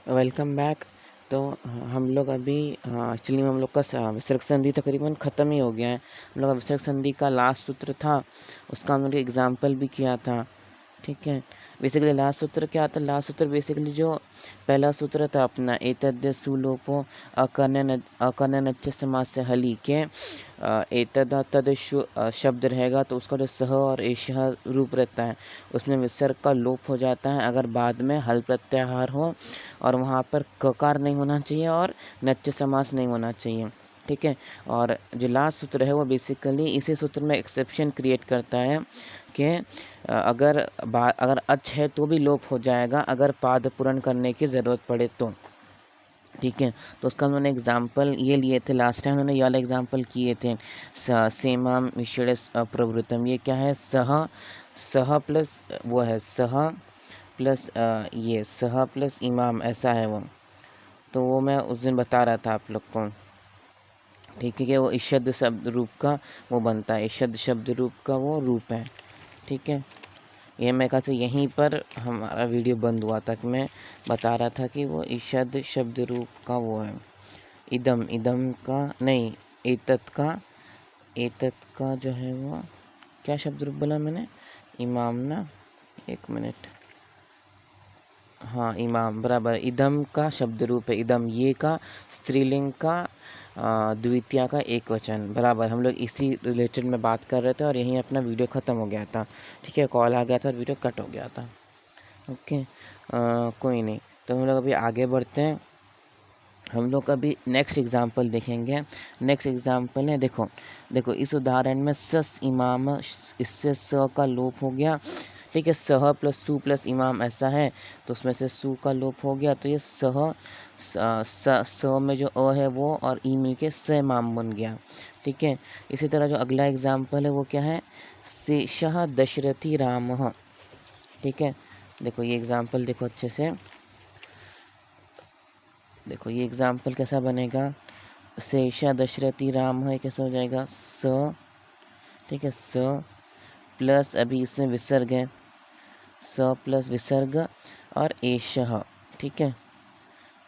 Welcome back. तो हम लोग अभी एक्चुअली में हम लोग का विसर्ग संधि तकरीबन ख़त्म ही हो गया है। हम लोग का विसर्ग संधि का लास्ट सूत्र था, उसका हम लोग एग्जाम्पल भी किया था। ठीक है, बेसिकली लास्ट सूत्र क्या था? लास्ट सूत्र बेसिकली जो पहला सूत्र था अपना एतद्य सुलोपो अकर्णनच्च समास से हली के एतद तद शब्द रहेगा तो उसका जो सह और एशः रूप रहता है उसमें विसर्ग का लोप हो जाता है अगर बाद में हल प्रत्याहार हो और वहाँ पर ककार नहीं होना चाहिए और नच्च समास नहीं होना चाहिए। ठीक है, और जो लास्ट सूत्र है वो बेसिकली इसी सूत्र में एक्सेप्शन क्रिएट करता है कि अगर अच है तो भी लोप हो जाएगा अगर पाद पूर्ण करने की ज़रूरत पड़े तो। ठीक है, तो उसका उन्होंने एग्जाम्पल ये लिए थे लास्ट टाइम, उन्होंने ये वाला एग्जाम्पल किए थे सेमाम विषय प्रवृत्तम। ये क्या है? सह सह प्लस वो है सह प्लस ये सह प्लस इमाम, ऐसा है वो। तो वो मैं उस दिन बता रहा था आप लोग को। ठीक है, कि वो इशद शब्द रूप का वो बनता है, इशद शब्द रूप का वो रूप है। ठीक है, ये मैं कहा से यहीं पर हमारा वीडियो बंद हुआ था कि मैं बता रहा था कि वो इशद शब्द रूप का वो है। इदम इदम का नहीं, एतत का जो है वो क्या शब्द रूप बोला मैंने? इमाम ना, एक मिनट। हाँ, इमाम बराबर। इदम का शब्द रूप है इदम, ये का स्त्रीलिंग का द्वितीया का एक वचन बराबर। हम लोग इसी रिलेटेड में बात कर रहे थे और यहीं अपना वीडियो ख़त्म हो गया था। ठीक है, कॉल आ गया था और वीडियो कट हो गया था। ओके, कोई नहीं, तो हम लोग अभी आगे बढ़ते हैं। हम लोग अभी नेक्स्ट एग्जाम्पल देखेंगे। नेक्स्ट एग्जाम्पल है, देखो देखो इस उदाहरण में सस इमाम, इससे स का लोप हो गया। ठीक है, सह प्लस सु प्लस इमाम ऐसा है, तो उसमें से सु का लोप हो गया, तो ये सह स में जो अ है वो और ई मिल के स इमाम बन गया। ठीक है, इसी तरह जो अगला एग्जाम्पल है वो क्या है? शेषः दशरथी रामः। ठीक है, देखो ये एग्जाम्पल देखो अच्छे से, देखो ये एग्जाम्पल कैसा बनेगा? शेषा दशरथी राम है, कैसा हो जाएगा? स। ठीक है, स प्लस अभी इसमें विसर्ग है, स प्लस विसर्ग और एशः। ठीक है,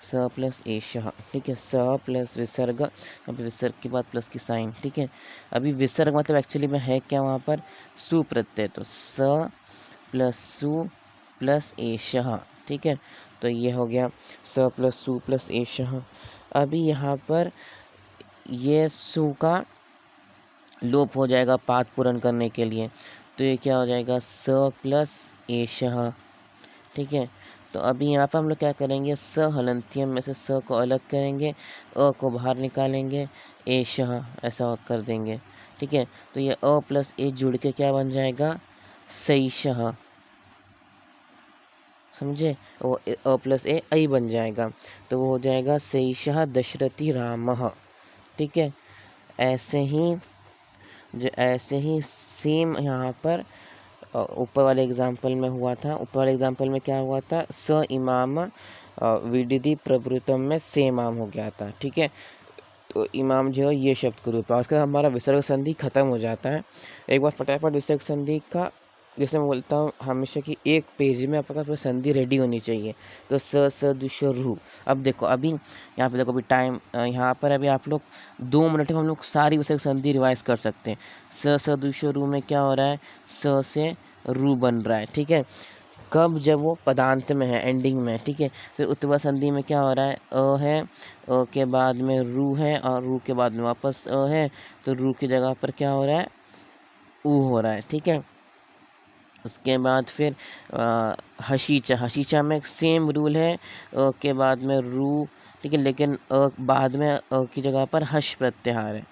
स प्लस एशः। ठीक है, स प्लस विसर्ग, अभी विसर्ग के बाद प्लस की साइन। ठीक है, अभी विसर्ग मतलब एक्चुअली में है क्या वहाँ पर? सु प्रत्यय, तो स प्लस सु प्लस एशः। ठीक है, तो ये हो गया स प्लस सु प्लस एशः। अभी यहाँ पर ये सु का लोप हो जाएगा पाद पूर्ण करने के लिए, तो ये क्या हो जाएगा? स प्लस एशः। ठीक है, तो अभी यहाँ पर हम लोग क्या करेंगे? स हलंत्यम में से स को अलग करेंगे, अ को बाहर निकालेंगे, एशः ऐसा कर देंगे। ठीक है, तो ये अ प्लस ए जुड़ के क्या बन जाएगा? सैशः। समझे? वो अ प्लस ए ऐ बन जाएगा, तो वो हो जाएगा सैशः दशरथी रामः। ठीक है, ऐसे ही सेम यहाँ पर ऊपर वाले एग्जाम्पल में हुआ था। ऊपर वाले एग्जाम्पल में क्या हुआ था? स इमाम विदिति प्रवृत्तम में से इमाम हो गया था। ठीक है, तो इमाम जो है ये शब्द का रूप है, उसके बाद हमारा विसर्ग संधि खत्म हो जाता है। एक बार फटाफट विसर्ग संधि का, जैसे मैं बोलता हूँ हमेशा कि एक पेज में आपके पास संधि रेडी होनी चाहिए। तो स दुश रू। अब देखो अभी यहाँ पे देखो अभी टाइम यहाँ पर अभी आप लोग 2 मिनट में हम लोग सारी विसर्ग संधि रिवाइज कर सकते हैं। स दुश रू में क्या हो रहा है? स से रू बन रहा है। ठीक है, कब? जब वो पदांत में है, एंडिंग में। ठीक है, फिर उत्तवा संधि में क्या हो रहा है? अ है, अ के बाद में रू है और रू के बाद में वापस अ है, तो रू की जगह पर क्या हो रहा है? ऊ हो रहा है। ठीक है, उसके बाद फिर हशीचा, हशीचा में सेम रूल है, अ के बाद में रू। ठीक है, लेकिन बाद में की जगह पर हश प्रत्याहार है।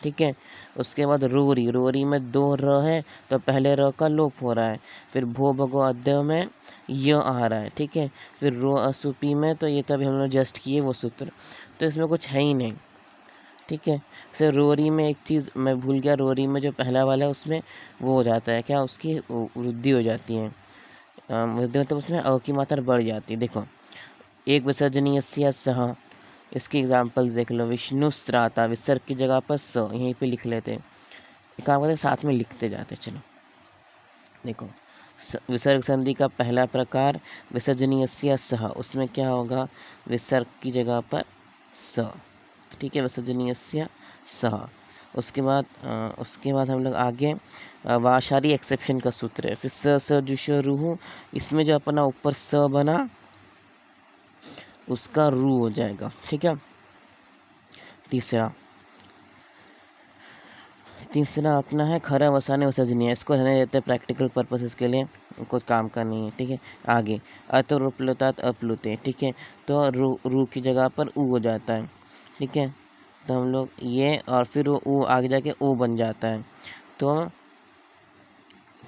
ठीक है, उसके बाद रोरी, रोरी में 2 र है, तो पहले र का लोप हो रहा है। फिर भो भगो अद्य में य आ रहा है। ठीक है, फिर रो असुपी में, तो ये तो अभी हम लोग जस्ट किए वो सूत्र, तो इसमें कुछ है ही नहीं। ठीक है, जैसे रोरी में एक चीज़ मैं भूल गया, रोरी में जो पहला वाला है उसमें वो हो जाता है क्या? उसकी वृद्धि हो जाती है, वृद्धि मतलब उसमें अ की मात्रा बढ़ जाती है। देखो एक विसर्जनीय सह, इसकी एग्जाम्पल देख लो। विष्णु स्त्राता, विसर्ग की जगह पर स यहीं पे लिख लेते, एक काम करते साथ में लिखते जाते। चलो देखो, विसर्ग संधि का पहला प्रकार विसर्जनीयस्य सः, उसमें क्या होगा, विसर्ग की जगह पर स, ठीक है, विसर्जनीयस्य सः। उसके बाद हम लोग आगे वाशारी एक्सेप्शन का सूत्र है। फिर स जुष रूह, इसमें जो अपना ऊपर स बना उसका रू हो जाएगा, ठीक है। तीसरा अपना है खरा वसाने विसर्जनीय, इसको रहने देते हैं प्रैक्टिकल पर्पसेस के लिए, कुछ काम का नहीं है, ठीक है। आगे अत रूपलुतात अपलुते, ठीक है, तो रू की जगह पर ऊ हो जाता है, ठीक है। तो हम लोग ये और फिर वो ऊ आगे जाके ओ बन जाता है। तो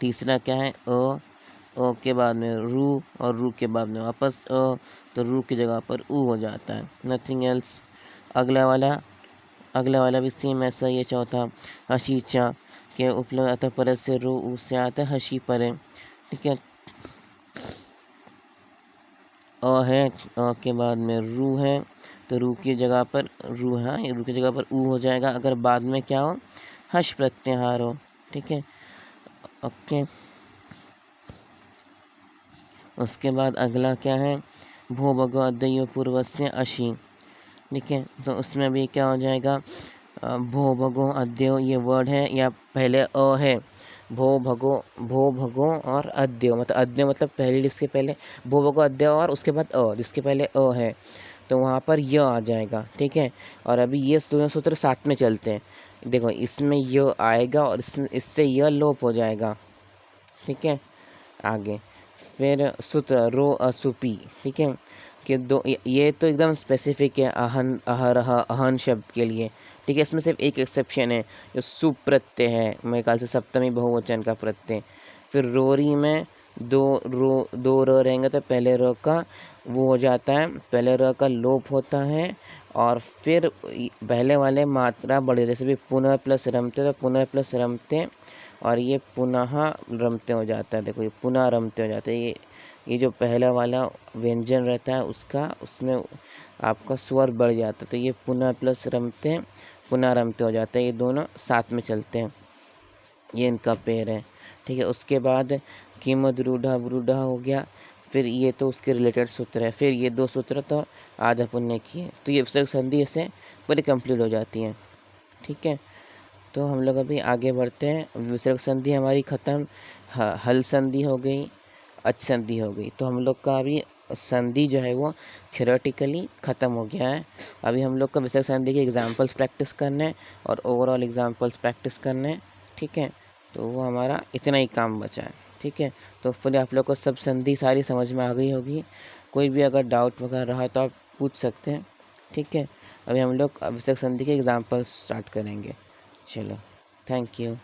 तीसरा क्या है, ओ के बाद में रू और रू के बाद में वापस तो रू की जगह पर ऊ हो जाता है, नथिंग एल्स। अगला वाला भी सेम ऐसा ही है। चौथा हशीचा के उपलब्ध अतः परत से रू ऊ से आता है हशी परे, ठीक है। है के बाद में रू है, तो रू की जगह पर रू है, रू की जगह पर ऊ हो जाएगा अगर बाद में क्या हो, हश प्रत्याहार हो, ठीक है, ओके। उसके बाद अगला क्या है, भो भगो अद्वयो पूर्वस्य अशी, ठीक है। तो उसमें भी क्या हो जाएगा, भो भगो अद्यो ये वर्ड है, या पहले अ है, भो भगो और अद्यो, मतलब अद्यो मतलब पहले, जिसके पहले भो भगो अद्यो और उसके बाद जिसके पहले अ है, तो वहाँ पर य आ जाएगा, ठीक है। और अभी ये दोनों सूत्र साथ में चलते हैं। देखो इसमें य आएगा और इससे य लोप हो जाएगा, ठीक है। आगे फिर सूत्र रो असुपी, ठीक है, कि दो ये तो एकदम स्पेसिफिक है अहन अहरह अहन शब्द के लिए, ठीक है। इसमें सिर्फ एक एक्सेप्शन है, जो सुप प्रत्यय है, मेरे ख्याल से सप्तमी बहुवचन का प्रत्यय। फिर रोरी में दो र रहेंगे तो पहले र का वो हो जाता है, पहले र का लोप होता है, और फिर पहले वाले मात्रा बढ़े, जैसे भी पुनः प्लस रमते तो पुनः प्लस रमते, और ये पुनः रमते हो जाता है। देखो ये पुनः रमते हो जाता है, ये जो पहला वाला व्यंजन रहता है उसका, उसमें आपका स्वर बढ़ जाता है, तो ये पुनः प्लस रमते पुनः रमते हो जाता है, ये दोनों साथ में चलते हैं, ये इनका पेड़ है, ठीक है। उसके बाद कीमत रूढ़ा वरूढ़ा हो गया, फिर ये तो उसके रिलेटेड सूत्र है। फिर ये दो सूत्र तो आज अपन ने किए, तो ये विसर्ग संधि से पूरी कंप्लीट हो जाती है, ठीक है। तो हम लोग अभी आगे बढ़ते हैं। विसर्ग संधि हमारी ख़त्म, हल संधि हो गई, अच संधि हो गई। तो हम लोग का अभी संधि जो है वो थियोरेटिकली ख़त्म हो गया है। अभी हम लोग का विसर्ग संधि के एग्जांपल्स प्रैक्टिस करने हैं और ओवरऑल एग्जांपल्स प्रैक्टिस करने हैं, ठीक है। तो वो हमारा इतना ही काम बचा है, ठीक है। तो फिर आप लोग को सब संधि सारी समझ में आ गई होगी। कोई भी अगर डाउट वगैरह रहा तो आप पूछ सकते हैं, ठीक है। अभी हम लोग विसर्ग संधि के एग्जांपल्स स्टार्ट करेंगे। चलो, थैंक यू।